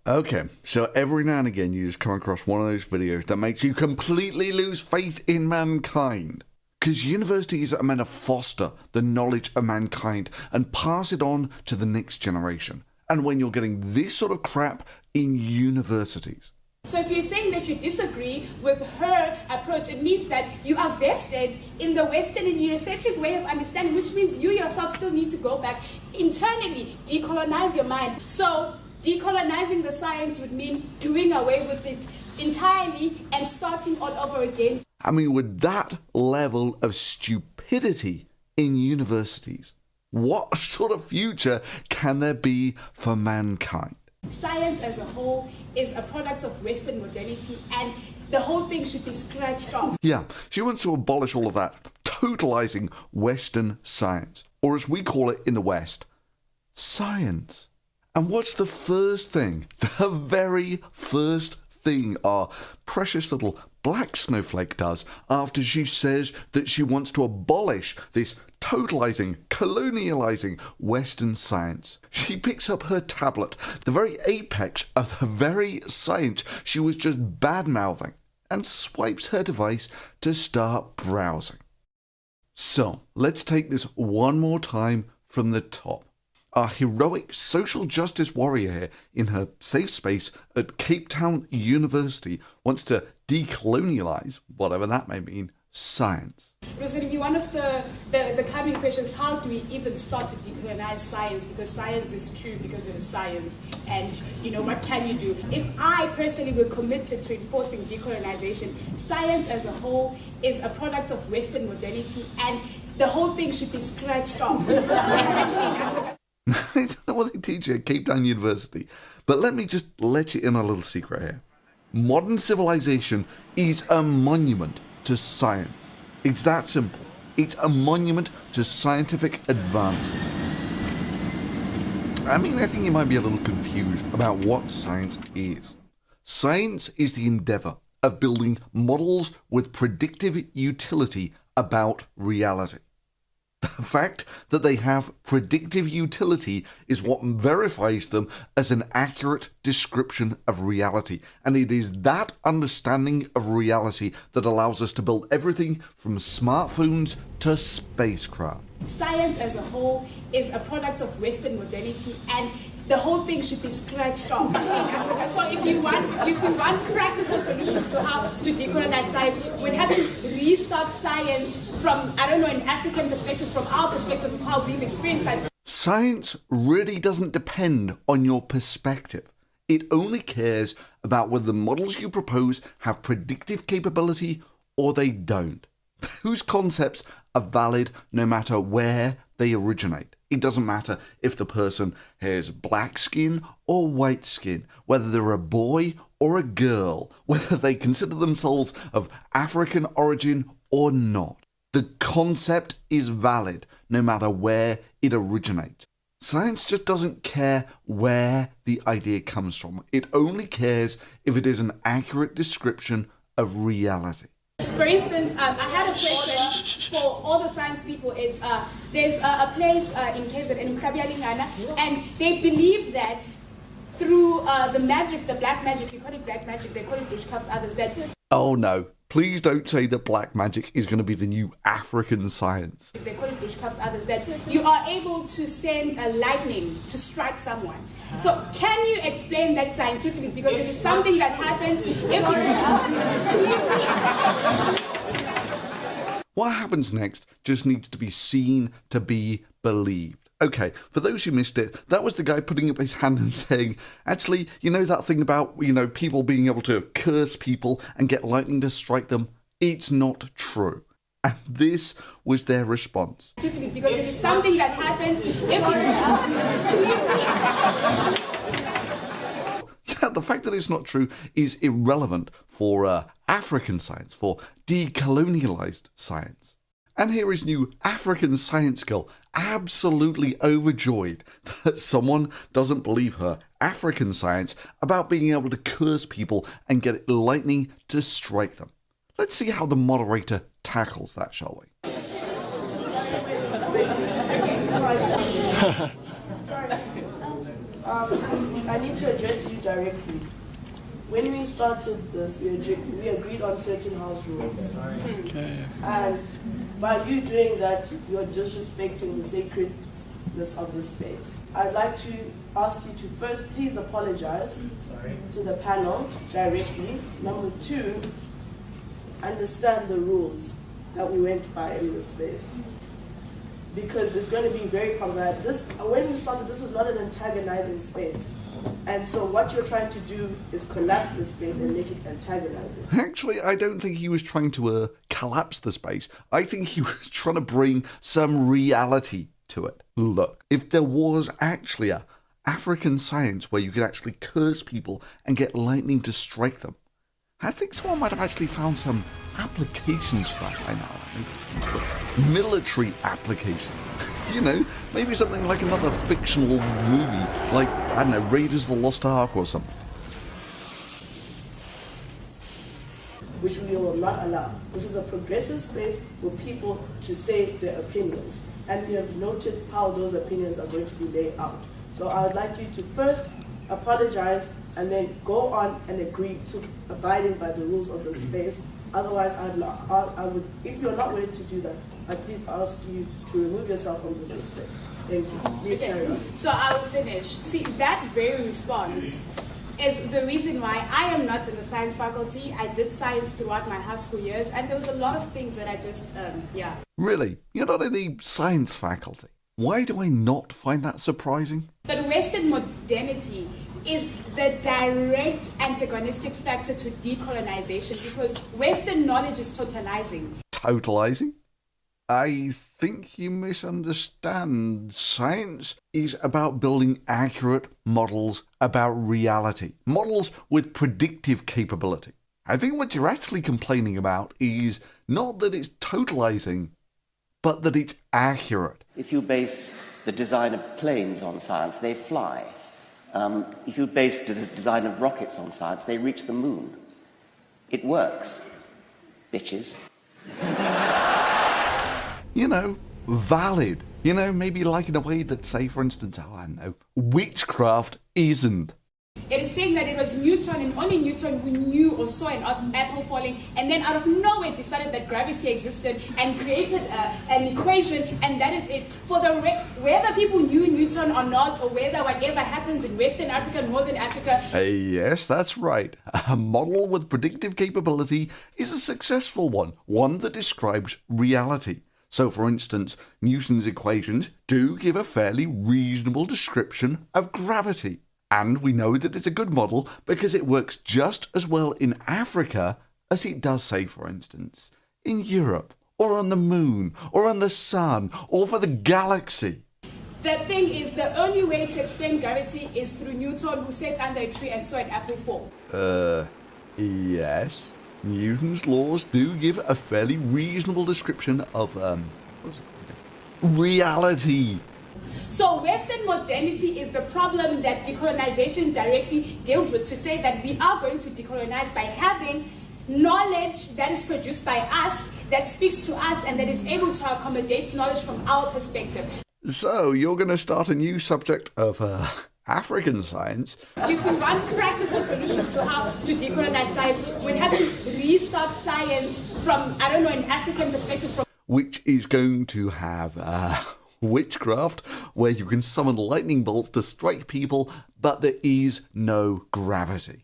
Okay, so every now and again you just come across one of those videos that makes you completely lose faith in mankind. Because universities are meant to foster the knowledge of mankind and pass it on to the next generation. And when you're getting this sort of crap in universities. So if you're saying that you disagree with her approach, it means that you are vested in the Western and Eurocentric way of understanding, which means you yourself still need to go back internally, decolonize your mind. So decolonizing the science would mean doing away with it entirely and starting all over again. I mean, with that level of stupidity in universities, what sort of future can there be for mankind? Science as a whole is a product of Western modernity, and the whole thing should be scratched off. Yeah, she wants to abolish all of that, totalizing Western science, or as we call it in the West, science. And what's the first thing, the very first thing our precious little black snowflake does after she says that she wants to abolish this totalizing, colonializing Western science? She picks up her tablet, the very apex of the very science she was just bad-mouthing, and swipes her device to start browsing. So, let's take this one more time from the top. Our heroic social justice warrior here in her safe space at Cape Town University wants to decolonialize, whatever that may mean, science. It was going to be one of the coming questions: how do we even start to decolonize science? Because science is true, because it is science. And, you know, what can you do? If I personally were committed to enforcing decolonization, science as a whole is a product of Western modernity, and the whole thing should be scratched off, especially in Africa. I don't know what they teach you at Cape Town University, but let me just let you in on a little secret here. Modern civilization is a monument to science. It's that simple. It's a monument to scientific advancement. I mean, I think you might be a little confused about what science is. Science is the endeavor of building models with predictive utility about reality. The fact that they have predictive utility is what verifies them as an accurate description of reality, and it is that understanding of reality that allows us to build everything from smartphones to spacecraft. Science as a whole is a product of Western modernity, and the whole thing should be scratched off in Africa. So if you want practical solutions to how to decolonize science, we'd have to restart science from, I don't know, an African perspective, from our perspective of how we've experienced science. Science really doesn't depend on your perspective. It only cares about whether the models you propose have predictive capability or they don't. Those concepts are valid no matter where they originate. It doesn't matter if the person has black skin or white skin, whether they're a boy or a girl, whether they consider themselves of African origin or not. The concept is valid no matter where it originates. Science just doesn't care where the idea comes from. It only cares if it is an accurate description of reality. For instance, I had a question for all the science people. Is there's a place in KZN, and they believe that through the magic, the black magic, you call it black magic, they call it witchcraft, others that... Oh no, please don't say that black magic is going to be the new African science. They call it witchcraft, others that you are able to send a lightning to strike someone. So can you explain that scientifically? Because it is something that happens What happens next just needs to be seen to be believed. Okay, for those who missed it, that was the guy putting up his hand and saying, actually, you know that thing about, people being able to curse people and get lightning to strike them? It's not true. And this was their response. Because it is something that happens Yeah, the fact that it's not true is irrelevant for African science, for decolonialized science. And here is new African science girl, absolutely overjoyed that someone doesn't believe her African science about being able to curse people and get lightning to strike them. Let's see how the moderator tackles that, shall we? I need to address you directly. When we started this, we agreed on certain house rules. Okay. And by you doing that, you're disrespecting the sacredness of this space. I'd like to ask you to first please apologize to the panel directly. Number two, understand the rules that we went by in this space. Because it's going to be very problematic. When we started, this was not an antagonizing space. And so what you're trying to do is collapse the space and make it antagonizing. Actually, I don't think he was trying to collapse the space. I think he was trying to bring some reality to it. Look, if there was actually a African science where you could actually curse people and get lightning to strike them, I think someone might have actually found some applications for that by now. Maybe military applications. You know, maybe something like another fictional movie, like, I don't know, Raiders of the Lost Ark or something. Which we will not allow. This is a progressive space for people to say their opinions. And we have noted how those opinions are going to be laid out. So I would like you to first apologize and then go on and agree to abiding by the rules of the space. Otherwise, I would, if you're not willing to do that, I'd please ask you to remove yourself from this space. Thank you. Please carry on. So I will finish. See, that very response is the reason why I am not in the science faculty. I did science throughout my high school years, and there was a lot of things that I just, Really? You're not in the science faculty? Why do I not find that surprising? But Western modernity is the direct antagonistic factor to decolonization because Western knowledge is totalizing. Totalizing? I think you misunderstand. Science is about building accurate models about reality. Models with predictive capability. I think what you're actually complaining about is not that it's totalizing, but that it's accurate. If you base the design of planes on science, they fly. If you base the design of rockets on science, they reach the moon. It works, bitches. You know, valid. You know, maybe like in a way that, say, for instance, I don't know, witchcraft isn't. It is saying that it was Newton and only Newton who knew or saw an apple falling and then out of nowhere decided that gravity existed and created an equation, and that is it. For the whether people knew Newton or not, or whether whatever happens in Western Africa, Northern Africa. Yes, that's right. A model with predictive capability is a successful one that describes reality. So, for instance, Newton's equations do give a fairly reasonable description of gravity. And we know that it's a good model because it works just as well in Africa as it does, say, for instance, in Europe, or on the moon, or on the sun, or for the galaxy. The thing is, the only way to explain gravity is through Newton, who sat under a tree and saw an apple fall. Yes. Newton's laws do give a fairly reasonable description of, reality. So Western modernity is the problem that decolonization directly deals with, to say that we are going to decolonize by having knowledge that is produced by us, that speaks to us, and that is able to accommodate knowledge from our perspective. So, you're going to start a new subject of, African science. If we want practical solutions to how to decolonize science, we'd have to restart science from, I don't know, an African perspective. Which is going to have witchcraft, where you can summon lightning bolts to strike people, but there is no gravity.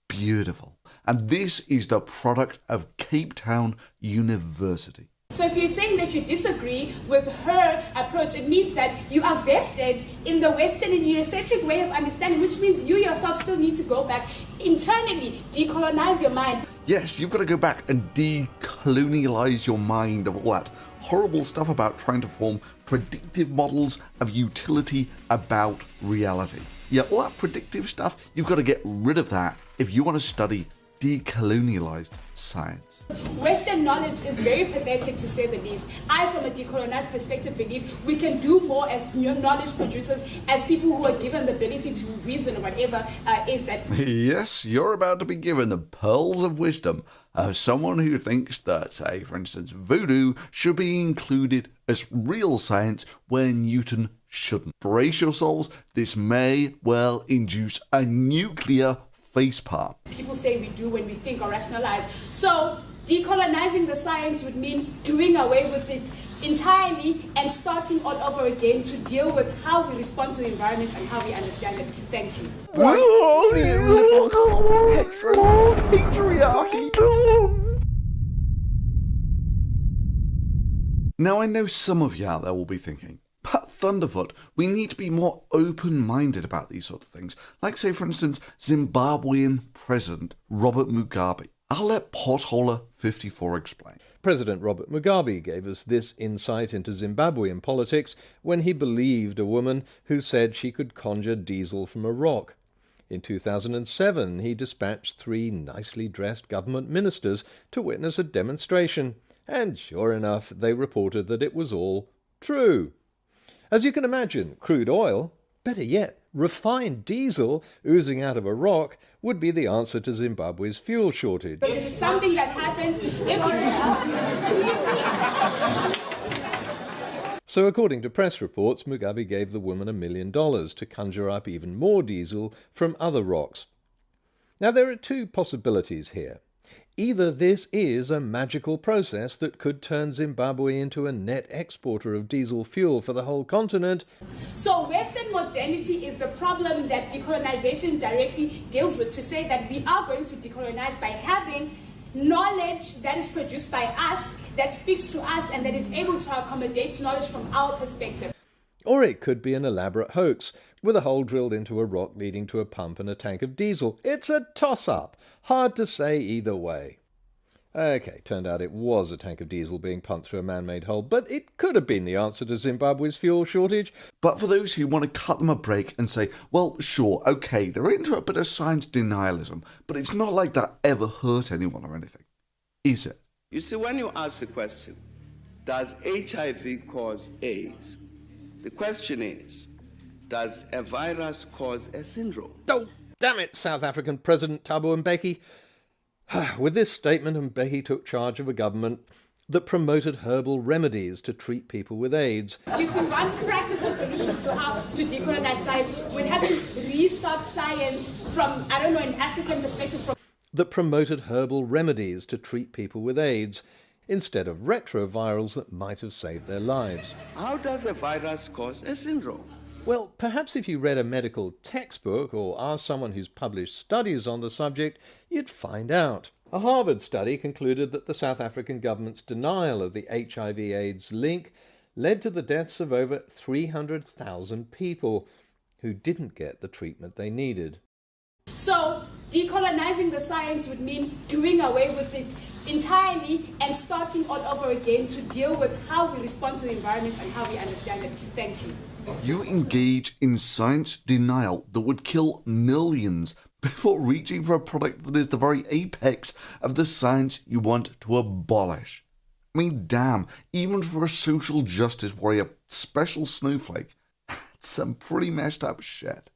Beautiful. And this is the product of Cape Town University. So if you're saying that you disagree with her approach, it means that you are vested in the Western and Eurocentric way of understanding, which means you yourself still need to go back internally, decolonize your mind. Yes, you've got to go back and decolonialize your mind of all that horrible stuff about trying to form predictive models of utility about reality. Yeah, all that predictive stuff, you've got to get rid of that if you want to study decolonialized science. Western knowledge is very pathetic, to say the least. I, from a decolonized perspective, believe we can do more as knowledge producers, as people who are given the ability to reason or whatever is that. Yes, you're about to be given the pearls of wisdom of someone who thinks that, say, for instance, voodoo should be included as real science where Newton shouldn't. Brace yourselves, this may well induce a nuclear facepalm. People say we do when we think or rationalize. So decolonizing the science would mean doing away with it entirely and starting all over again to deal with how we respond to the environment and how we understand it. Thank you. Now I know some of you out there will be thinking, but Thunderfoot, we need to be more open-minded about these sort of things. Like say for instance, Zimbabwean President Robert Mugabe. I'll let Potholer54 explain. President Robert Mugabe gave us this insight into Zimbabwean politics when he believed a woman who said she could conjure diesel from a rock. In 2007, he dispatched 3 nicely dressed government ministers to witness a demonstration, and sure enough, they reported that it was all true. As you can imagine, crude oil, better yet, refined diesel oozing out of a rock would be the answer to Zimbabwe's fuel shortage. It is something that happens So according to press reports, Mugabe gave the woman $1 million to conjure up even more diesel from other rocks. Now there are 2 possibilities here. Either this is a magical process that could turn Zimbabwe into a net exporter of diesel fuel for the whole continent. So Western modernity is the problem that decolonization directly deals with, to say that we are going to decolonize by having knowledge that is produced by us, that speaks to us, and that is able to accommodate knowledge from our perspective. Or it could be an elaborate hoax, with a hole drilled into a rock leading to a pump and a tank of diesel. It's a toss-up. Hard to say either way. Okay, turned out it was a tank of diesel being pumped through a man-made hole, but it could have been the answer to Zimbabwe's fuel shortage. But for those who want to cut them a break and say, well, sure, okay, they're into a bit of science denialism, but it's not like that ever hurt anyone or anything, is it? You see, when you ask the question, does HIV cause AIDS? The question is, does a virus cause a syndrome? Oh, damn it, South African President Thabo Mbeki. With this statement, Mbeki took charge of a government that promoted herbal remedies to treat people with AIDS. If we want practical solutions to how to decolonize science, we'd have to restart science from, an African perspective. That promoted herbal remedies to treat people with AIDS, instead of retrovirals that might have saved their lives. How does a virus cause a syndrome? Well, perhaps if you read a medical textbook or asked someone who's published studies on the subject, you'd find out. A Harvard study concluded that the South African government's denial of the HIV-AIDS link led to the deaths of over 300,000 people who didn't get the treatment they needed. So decolonizing the science would mean doing away with it entirely and starting all over again to deal with how we respond to the environment and how we understand it. Thank you. You engage in science denial that would kill millions before reaching for a product that is the very apex of the science you want to abolish. I mean, damn, even for a social justice warrior, special snowflake, that's some pretty messed up shit.